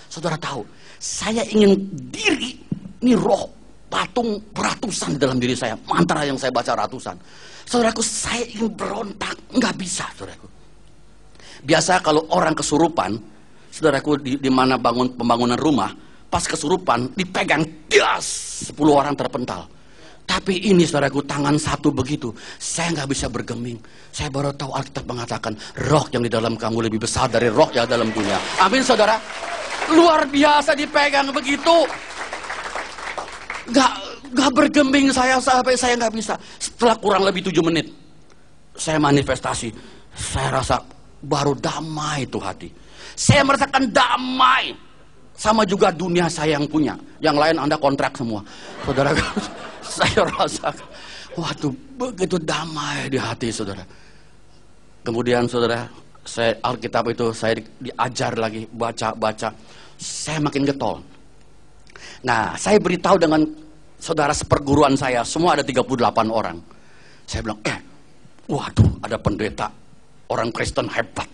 Saudara tahu, saya ingin diri, ini roh patung ratusan dalam diri saya, mantra yang saya baca ratusan. Saudaraku, saya ingin berontak, nggak bisa, saudaraku. Biasa kalau orang kesurupan, saudaraku, di mana pembangunan rumah, pas kesurupan dipegang, das, 10 orang terpental. Tapi ini, saudaraku, tangan satu begitu, saya nggak bisa bergeming. Saya baru tahu Alkitab mengatakan, roh yang di dalam kamu lebih besar dari roh yang dalam dunia. Amin, saudara. Luar biasa dipegang begitu. Nggak bergeming saya sampai saya nggak bisa. Setelah kurang lebih 7 menit, saya manifestasi. Saya rasa baru damai itu hati. Saya merasakan damai. Sama juga dunia saya yang punya. Yang lain Anda kontrak semua. Saudara, saya rasa, waduh, begitu damai di hati, saudara. Kemudian, saudara, saya Alkitab itu saya diajar lagi, baca. Saya makin getol. Nah, saya beritahu dengan saudara seperguruan saya, semua ada 38 orang. Saya bilang, waduh, ada pendeta, orang Kristen hebat.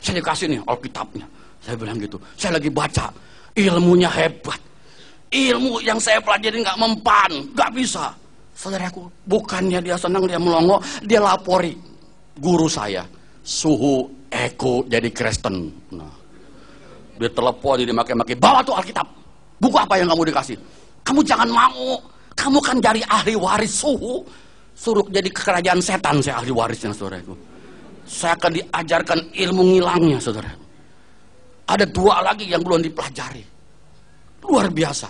Saya dikasih nih Alkitabnya. Saya bilang gitu, saya lagi baca, ilmunya hebat. Ilmu yang saya pelajari nggak mempan, nggak bisa. Saudaraku, bukannya dia senang, dia melongo, dia lapori guru saya, suhu Eko jadi Kristen. Nah, dia telepon, dia maki-maki, bawa tuh Alkitab. Buku apa yang kamu dikasih? Kamu jangan mau, kamu kan dari ahli waris suhu. Suruh jadi kerajaan setan, saya ahli warisnya, saudaraku. Saya akan diajarkan ilmu ngilangnya, saudara. Ada 2 lagi yang belum dipelajari. Luar biasa.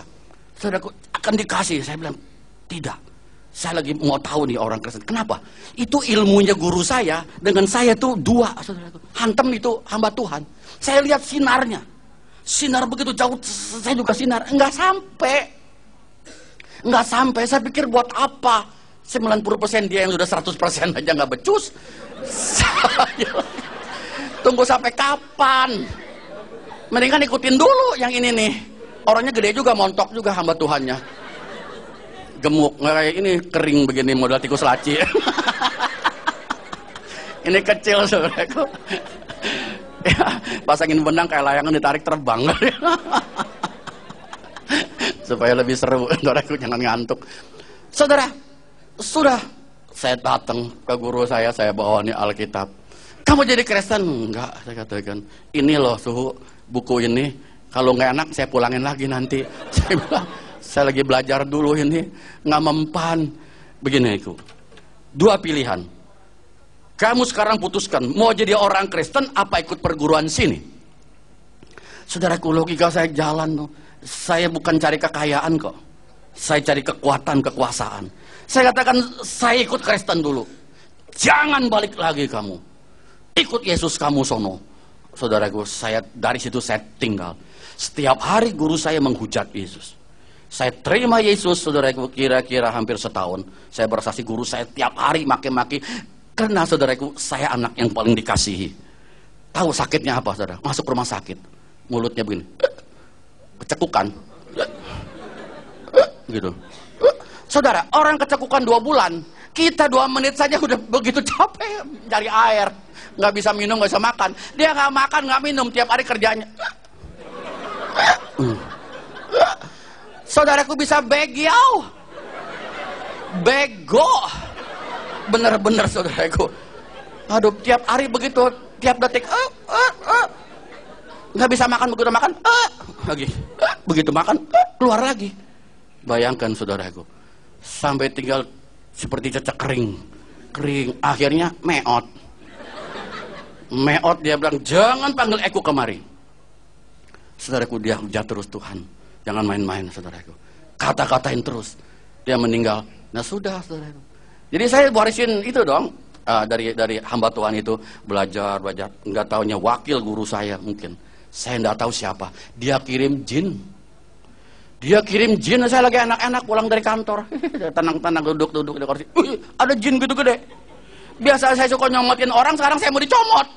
Saudaraku, akan dikasih. Saya bilang, tidak. Saya lagi mau tahu nih orang Kristen. Kenapa? Itu ilmunya guru saya, dengan saya tuh 2, saudaraku. Hantem itu hamba Tuhan. Saya lihat sinarnya. Sinar begitu jauh, saya juga sinar. Enggak sampai. Saya pikir buat apa? 90% dia yang sudah 100% aja nggak becus. Saya tunggu sampai kapan? Mendingan ikutin dulu yang ini nih. Orangnya gede juga, montok juga hamba Tuhannya. Gemuk, nggak kayak ini, kering begini, model tikus laci. Ini kecil, saudaraku. Ya, pasangin benang kayak layangan ditarik terbang. Supaya lebih seru, saudaraku, jangan ngantuk. Saudara, sudah saya datang ke guru saya bawa nih Alkitab. Kamu jadi Kristen? Enggak, saya katakan. Ini loh suhu buku ini. Kalau nggak enak saya pulangin lagi nanti. Saya bilang, saya lagi belajar dulu ini, nggak mempan. Begini itu. 2 pilihan. Kamu sekarang putuskan, mau jadi orang Kristen apa ikut perguruan sini? Saudaraku, logika saya jalan tuh. Saya bukan cari kekayaan kok. Saya cari kekuatan, kekuasaan. Saya katakan, saya ikut Kristen dulu. Jangan balik lagi kamu. Ikut Yesus kamu sono. Saudaraku, saya dari situ saya tinggal. Setiap hari guru saya menghujat Yesus. Saya terima Yesus, saudaraku, kira-kira hampir setahun. Saya bersaksi guru saya tiap hari maki-maki. Karena saudaraku, saya anak yang paling dikasihi. Tahu sakitnya apa, saudara? Masuk rumah sakit. Mulutnya begini. Kecekukan. Gitu. Saudara, orang kecekukan 2 bulan. Kita 2 menit saja udah begitu capek cari air. Nggak bisa minum, nggak bisa makan. Dia nggak makan, nggak minum, tiap hari kerjanya. Saudaraku bisa bego. Bener-bener, saudaraku. Aduh, tiap hari begitu, tiap detik. Nggak bisa makan, begitu makan. Lagi. Begitu makan, keluar lagi. Bayangkan, saudaraku. Sampai tinggal seperti cecek kering. Akhirnya meot. Dia bilang, jangan panggil Eko kemari. Saudaraku, dia hujat terus Tuhan. Jangan main-main, saudaraku. Kata-katain terus. Dia meninggal. Nah sudah, saudaraku. Jadi saya warisin itu dong. Dari hamba Tuhan itu. Belajar. Nggak taunya wakil guru saya mungkin. Saya nggak tahu siapa. Dia kirim jin. Saya lagi enak-enak pulang dari kantor. Tenang-tenang duduk di kursi. Ada jin gitu gede. Biasa saya suka nyomotin orang, sekarang saya mau dicomot.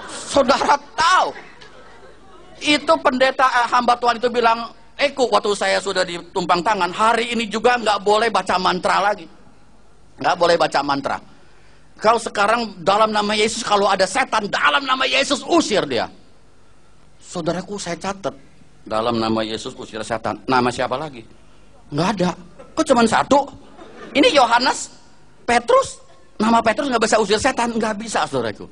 Saudara tahu, itu pendeta hamba Tuhan itu bilang, Eko, waktu saya sudah ditumpang tangan, hari ini juga nggak boleh baca mantra lagi. Nggak boleh baca mantra. Kalau sekarang dalam nama Yesus, kalau ada setan dalam nama Yesus, usir dia. Saudaraku, saya catat. Dalam nama Yesus usir setan. Nama siapa lagi? Nggak ada. Kok cuma satu? Ini Yohanes, Petrus. Nama Petrus nggak bisa usir setan. Nggak bisa, saudaraku.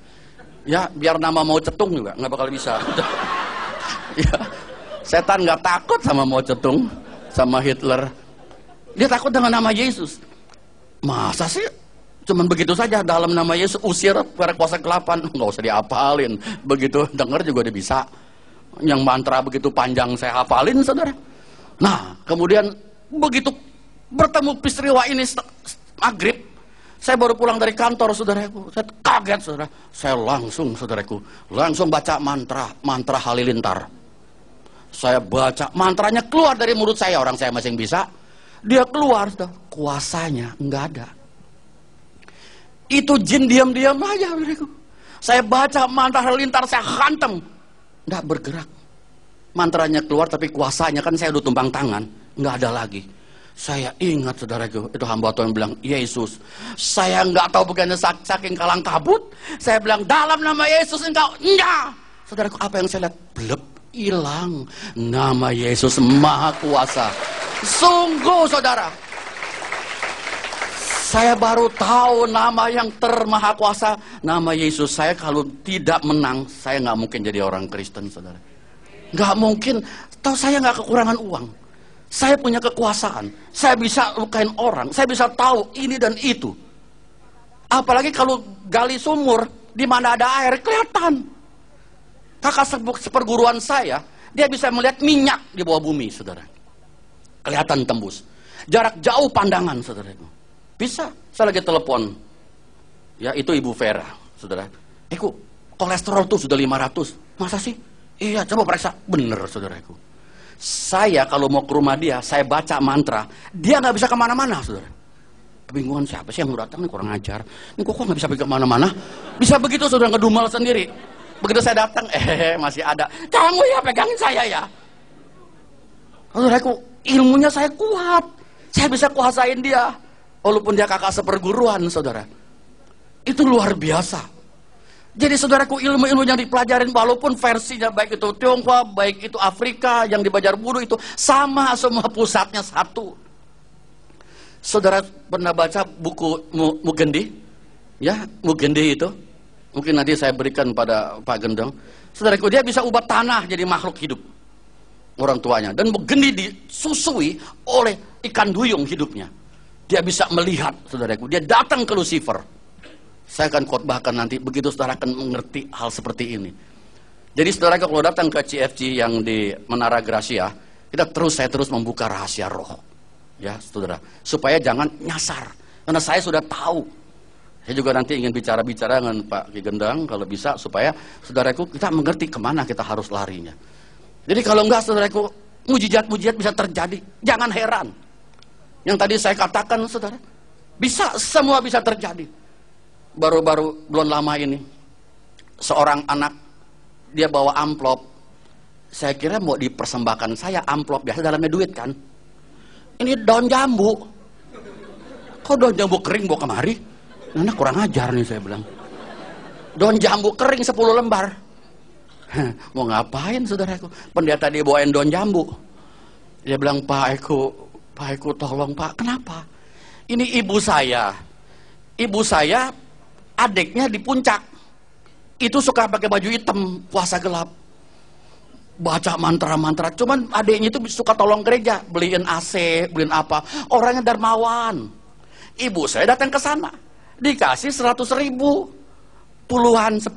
Ya, biar nama Mao Zedong juga nggak bakal bisa. Ya, setan nggak takut sama Mao Zedong, sama Hitler. Dia takut dengan nama Yesus. Masa sih cuman begitu saja dalam nama Yesus usir para kuasa kegelapan? Nggak usah diapalin. Begitu dengar juga dia bisa. Yang mantra begitu panjang saya hafalin, saudara. Nah, kemudian begitu bertemu peristiwa ini maghrib, saya baru pulang dari kantor, saudaraku. Saya kaget, saudara. Saya langsung, saudaraku, langsung baca mantra halilintar. Saya baca mantranya, keluar dari mulut saya. Orang saya masing bisa. Dia keluar, saudara. Kuasanya nggak ada. Itu jin diam-diam aja, saudaraku. Saya baca mantra halilintar, saya hantam. Nggak bergerak. Mantranya keluar, tapi kuasanya kan saya udah tumpang tangan. Nggak ada lagi. Saya ingat, saudaraku, itu hamba Tuhan bilang, Yesus, saya nggak tahu bukannya saking kalang kabut. Saya bilang, dalam nama Yesus engkau, enggak. Saudaraku, apa yang saya lihat? Blep, hilang. Nama Yesus Maha Kuasa. Sungguh, saudara. Saya baru tahu nama yang termaha kuasa, nama Yesus. Saya kalau tidak menang, saya nggak mungkin jadi orang Kristen, saudara. Nggak mungkin. Tahu saya nggak kekurangan uang. Saya punya kekuasaan. Saya bisa lukain orang. Saya bisa tahu ini dan itu. Apalagi kalau gali sumur, di mana ada air, kelihatan. Kakak seperguruan saya, dia bisa melihat minyak di bawah bumi, saudara. Kelihatan tembus. Jarak jauh pandangan, saudara. Bisa, saya lagi telepon. Ya, itu Ibu Vera, saudara. Kolesterol tuh sudah 500. Masa sih? Iya, coba periksa. Bener, saudaraku. Saya kalau mau ke rumah dia, saya baca mantra. Dia nggak bisa kemana-mana, saudara. Kebingungan, siapa sih yang mau datang? Ini kurang ajar. Ini kok nggak bisa pergi kemana-mana? Bisa begitu, saudara, ngedumel sendiri. Begitu saya datang, masih ada. Kamu ya pegangin saya ya. Saudaraku, ilmunya saya kuat. Saya bisa kuasain dia. Walaupun dia kakak seperguruan, saudara. Itu luar biasa. Jadi saudaraku, ilmu-ilmu yang dipelajarin, walaupun versinya baik itu Tionghoa, baik itu Afrika, yang di Banjarburu itu sama, semua pusatnya satu. Saudara pernah baca buku Mugendi? Ya, Mugendi itu. Mungkin nanti saya berikan pada Pak Gendong. Saudaraku, dia bisa ubah tanah jadi makhluk hidup. Orang tuanya. Dan Mugendi disusui oleh ikan duyung hidupnya. Dia bisa melihat, saudaraku. Dia datang ke Lucifer. Saya akan khotbahkan nanti, begitu saudara akan mengerti hal seperti ini. Jadi saudara kalau datang ke CFG yang di Menara Gracia, saya terus membuka rahasia roh. Ya, saudara. Supaya jangan nyasar. Karena saya sudah tahu. Saya juga nanti ingin bicara-bicara dengan Pak Ki Gendang, kalau bisa, supaya saudaraku kita mengerti kemana kita harus larinya. Jadi kalau enggak, saudaraku, mujizat-mujizat bisa terjadi. Jangan heran. Yang tadi saya katakan, saudara, bisa, semua bisa terjadi. Baru-baru belum lama ini, seorang anak, dia bawa amplop. Saya kira mau dipersembahkan saya amplop, biasa dalamnya duit kan. Ini daun jambu. Kok daun jambu kering bawa kemari? Nah, kurang ajar nih, saya bilang. Daun jambu kering 10 lembar. Mau ngapain, saudaraku? Pendeta dia bawain daun jambu. Dia bilang, Pak Eko tolong Pak. Kenapa? Ini ibu saya. Ibu saya, adiknya di puncak. Itu suka pakai baju hitam, puasa gelap. Baca mantra-mantra. Cuman adiknya itu suka tolong gereja. Beliin AC, beliin apa. Orangnya dermawan. Ibu saya datang ke sana. Dikasih 100.000. Puluhan 10.